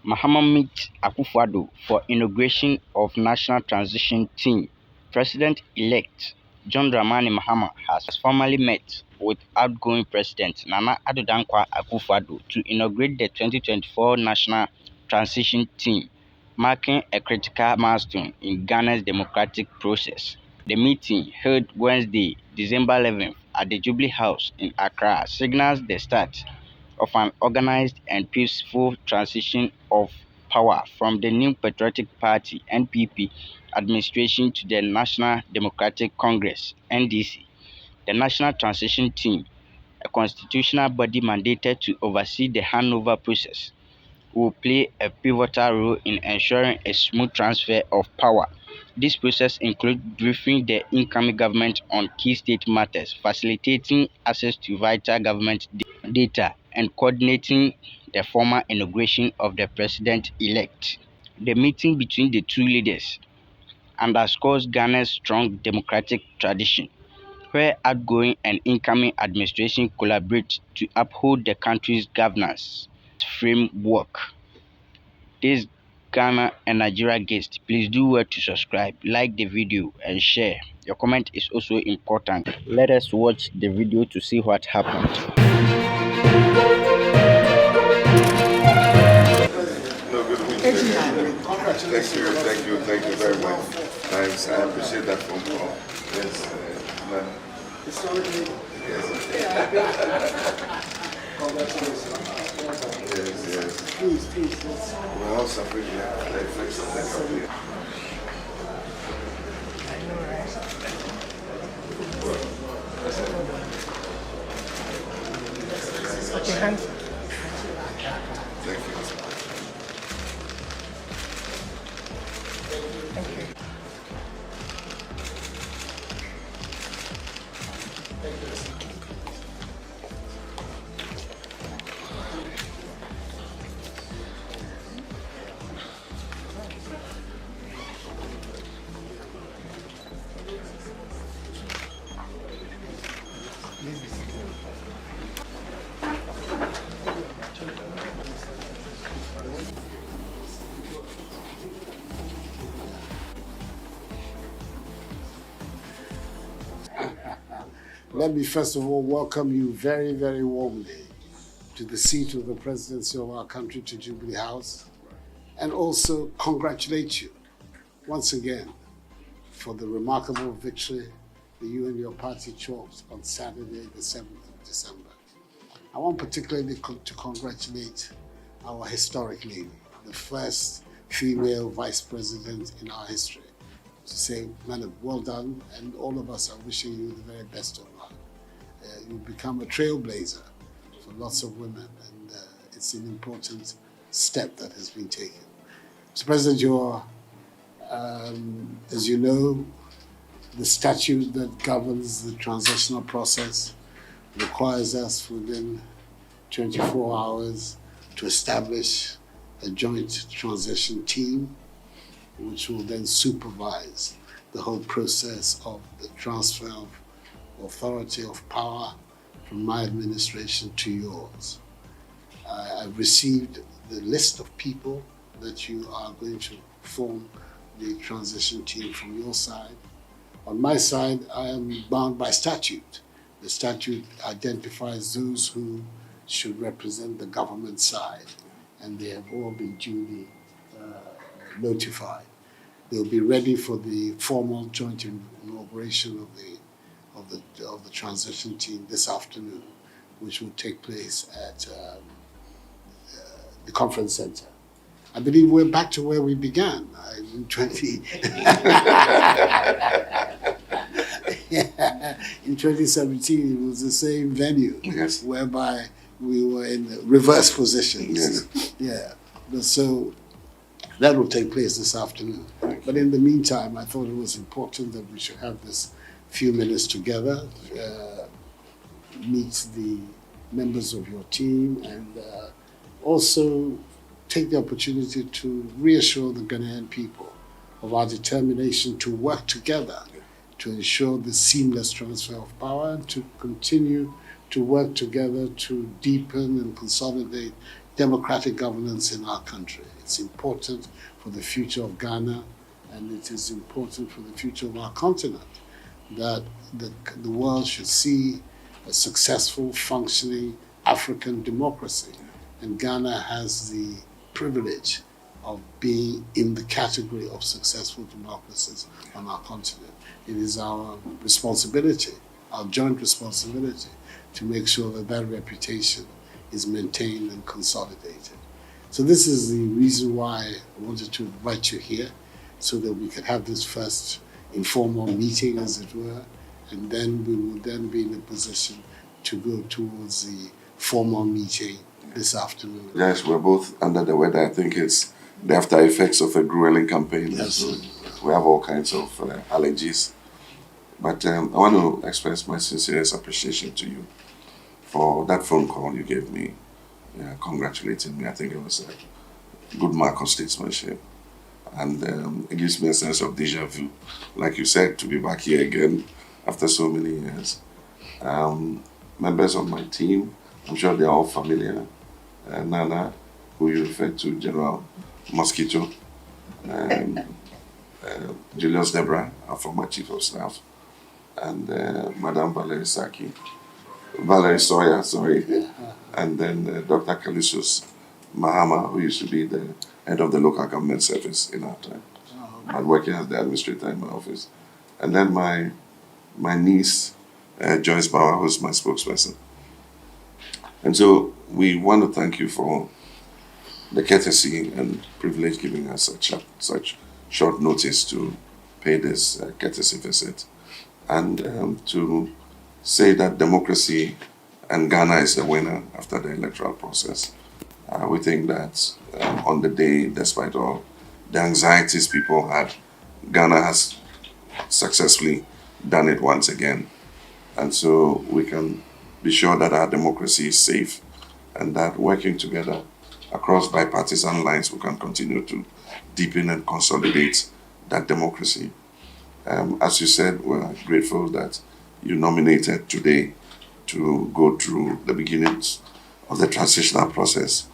Mahama meets Akuffo for inauguration of National Transition Team. President-elect John Dramani Mahama has formally met with outgoing President Nana Addo Akufo-Addo to inaugurate the 2024 National Transition Team, marking a critical milestone in Ghana's democratic process. The meeting, held Wednesday, December 11th at the Jubilee House in Accra, signals the start of an organized and peaceful transition of power from the new Patriotic Party (NPP) administration to the National Democratic Congress (NDC). The National Transition Team, a constitutional body mandated to oversee the handover process, will play a pivotal role in ensuring a smooth transfer of power. This process includes briefing the incoming government on key state matters, facilitating access to vital government data, and coordinating the formal inauguration of the president-elect. The meeting between the two leaders underscores Ghana's strong democratic tradition, where outgoing and incoming administration collaborate to uphold the country's governance framework. This Ghana and Nigeria guest, please do well to subscribe, like the video, and share. Your comment is also important. Let us watch the video to see what happened. No, good weekend. Thank you very much. Thanks, I appreciate that phone call. Yes, yes. Please. We're all suffering the effects of that company. Okay, hands. Thank you. Thank you. Let me first of all welcome you very, very warmly to the seat of the presidency of our country, to Jubilee House, and also congratulate you once again for the remarkable victory that you and your party chalked on Saturday, the 7th of December. I want particularly to congratulate our historic lady, the first female vice president in our history, to say, madam, well done, and all of us are wishing you the very best of luck. You've become a trailblazer for lots of women, and it's an important step that has been taken. Mr. President, as you know, the statute that governs the transitional process requires us within 24 hours to establish a joint transition team, which will then supervise the whole process of the transfer of authority of power from my administration to yours. I've received the list of people that you are going to form the transition team from your side. On my side, I am bound by statute. The statute identifies those who should represent the government side, and they have all been duly notified. They'll be ready for the formal joint inauguration of the transition team this afternoon, which will take place at the conference center. I believe we're back to where we began in 2017. It was the same venue, Yes. whereby we were in reverse positions. Yes. Yeah, but so that will take place this afternoon. But in the meantime, I thought it was important that we should have this few minutes together, meet the members of your team, and also take the opportunity to reassure the Ghanaian people of our determination to work together to ensure the seamless transfer of power and to continue to work together to deepen and consolidate democratic governance in our country. It's important for the future of Ghana, and it is important for the future of our continent that the world should see a successful, functioning African democracy. And Ghana has the privilege of being in the category of successful democracies on our continent. It is our responsibility, our joint responsibility, to make sure that that reputation is maintained and consolidated. So this is the reason why I wanted to invite you here, so that we could have this first informal meeting, as it were, and then we will then be in a position to go towards the formal meeting this afternoon. Yes, we're both under the weather. I think it's the after effects of a grueling campaign. Yes. So we have all kinds of allergies. But I want to express my sincerest appreciation to you for that phone call you gave me, congratulating me. I think it was a good mark of statesmanship. And it gives me a sense of deja vu, like you said, to be back here again after so many years. Members of my team, I'm sure they're all familiar. Nana, who you referred to, General Mosquito, Julius Debra, our former Chief of Staff, and Madame Valerie Sawyer, and then Dr. Kalisus Mahama, who used to be the head of the local government service in our time, and working as the administrator in my office. And then my niece, Joyce Bauer, who's my spokesperson. And so we want to thank you for the courtesy and privilege giving us such short notice to pay this courtesy visit, and to say that democracy and Ghana is the winner after the electoral process. We think that on the day, despite all the anxieties people had, Ghana has successfully done it once again. And so we can be sure that our democracy is safe, and that working together across bipartisan lines, we can continue to deepen and consolidate that democracy. As you said, we're grateful that you nominated today to go through the beginnings of the transitional process.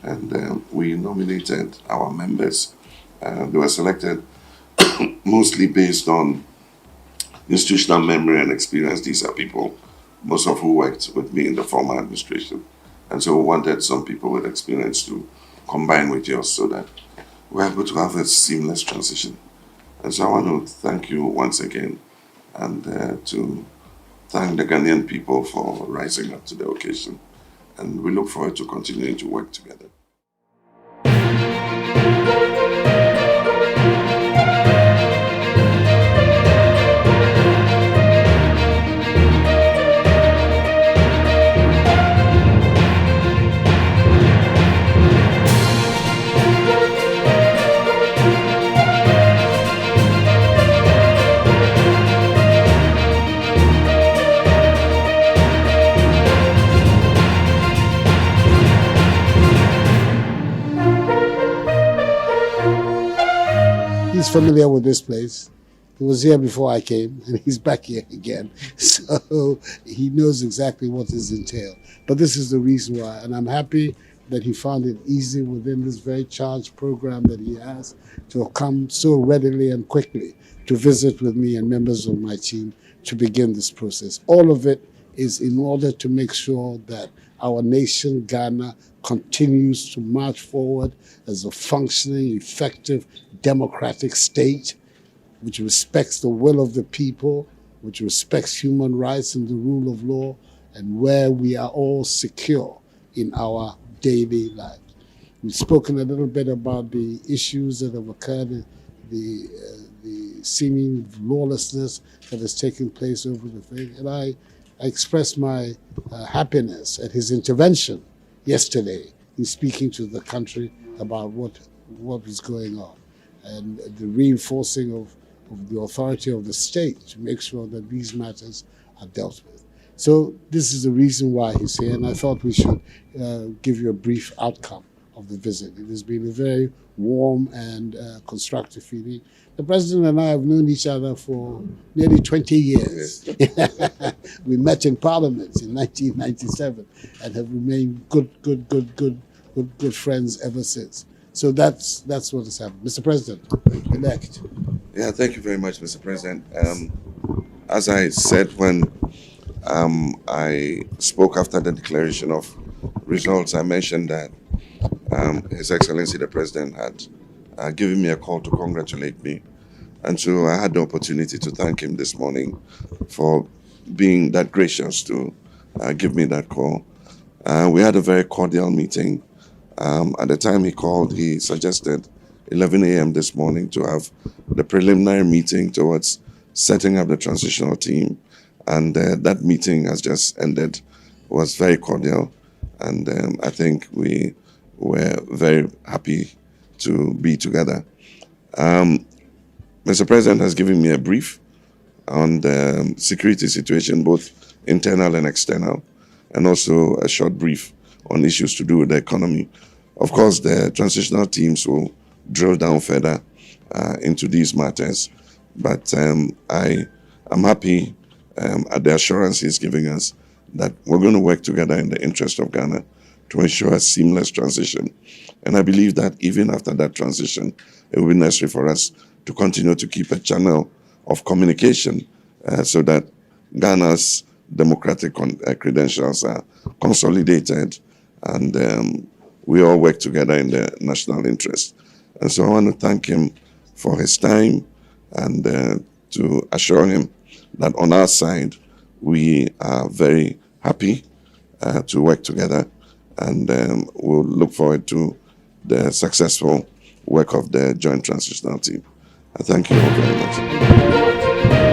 And we nominated our members. They were selected mostly based on institutional memory and experience. These are people, most of who worked with me in the former administration. And so we wanted some people with experience to combine with yours so that we're able to have a seamless transition. And so I want to thank you once again, and to thank the Ghanaian people for rising up to the occasion. And we look forward to continuing to work together. He's familiar with this place. He was here before I came, and he's back here again. So he knows exactly what is entailed. But this is the reason why, and I'm happy that he found it easy within this very charged program that he has to come so readily and quickly to visit with me and members of my team to begin this process. All of it is in order to make sure that our nation, Ghana, continues to march forward as a functioning, effective, democratic state, which respects the will of the people, which respects human rights and the rule of law, and where we are all secure in our daily lives. We've spoken a little bit about the issues that have occurred, the seeming lawlessness that has taken place over the thing, and I expressed my happiness at his intervention yesterday in speaking to the country about what was going on, and the reinforcing of the authority of the state to make sure that these matters are dealt with. So this is the reason why he's here, and I thought we should give you a brief outcome of the visit. It has been a very warm and constructive feeling. The President and I have known each other for nearly 20 years. We met in Parliament in 1997 and have remained good good friends ever since. So that's what has happened. Mr. President, elect. Yeah, thank you very much, Mr. President. As I said when I spoke after the declaration of results, I mentioned that His Excellency the President had given me a call to congratulate me. And so I had the opportunity to thank him this morning for being that gracious to give me that call. We had a very cordial meeting. At the time he called, he suggested 11 a.m. this morning to have the preliminary meeting towards setting up the transitional team. And that meeting has just ended, was very cordial. And I think we were very happy to be together. Mr. President has given me a brief on the security situation, both internal and external, and also a short brief on issues to do with the economy. Of course, the transitional teams will drill down further into these matters, but I am happy at the assurance he's giving us that we're going to work together in the interest of Ghana to ensure a seamless transition. And I believe that even after that transition, it will be necessary for us to continue to keep a channel of communication so that Ghana's democratic credentials are consolidated and we all work together in the national interest. And so I want to thank him for his time and to assure him that on our side, we are very happy to work together and we'll look forward to the successful work of the Joint Transitional Team. I thank you all very much.